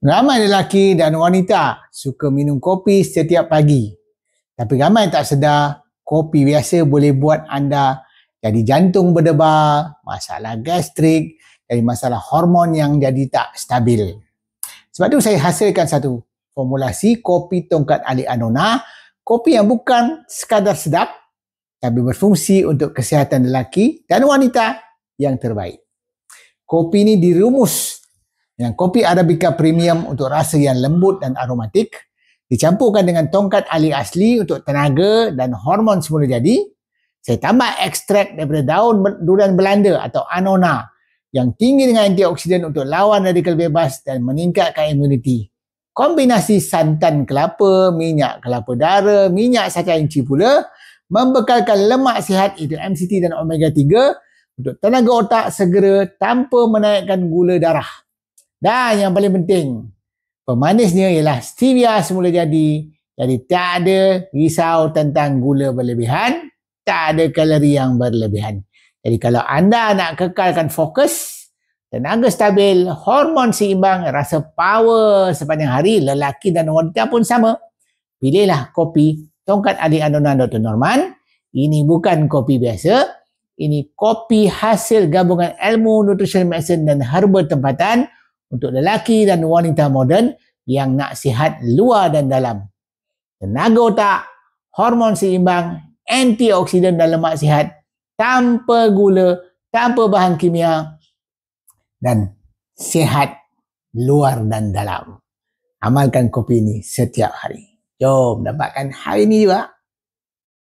Ramai lelaki dan wanita suka minum kopi setiap pagi. Tapi ramai tak sedar, kopi biasa boleh buat anda jadi jantung berdebar, masalah gastrik, jadi masalah hormon yang jadi tak stabil. Sebab tu saya hasilkan satu formulasi kopi tongkat Ali Anona, kopi yang bukan sekadar sedap, tapi berfungsi untuk kesihatan lelaki dan wanita yang terbaik. Kopi ini dirumus dengan kopi Arabica Premium untuk rasa yang lembut dan aromatik, dicampurkan dengan tongkat Ali asli untuk tenaga dan hormon semula jadi. Saya tambah ekstrak daripada daun durian Belanda atau Anona yang tinggi dengan antioksidan untuk lawan radikal bebas dan meningkatkan imuniti. Kombinasi santan kelapa, minyak kelapa dara, minyak saca inci pula membekalkan lemak sihat itu MCT dan omega 3 untuk tenaga otak segera tanpa menaikkan gula darah. Dan yang paling penting, pemanisnya ialah stevia semula jadi tak ada risau tentang gula berlebihan, tak ada kalori yang berlebihan. Jadi kalau anda nak kekalkan fokus, tenaga stabil, hormon seimbang, rasa power sepanjang hari, lelaki dan wanita pun sama, pilihlah kopi tongkat Ali Anona Dr. Norman. Ini bukan kopi biasa, ini kopi hasil gabungan ilmu nutrition medicine dan herba tempatan untuk lelaki dan wanita moden yang nak sihat luar dan dalam. Tenaga otak, hormon seimbang, antioksidan dan lemak sihat, tanpa gula, tanpa bahan kimia, dan sihat luar dan dalam. Amalkan kopi ini setiap hari. Jom dapatkan hari ini juga.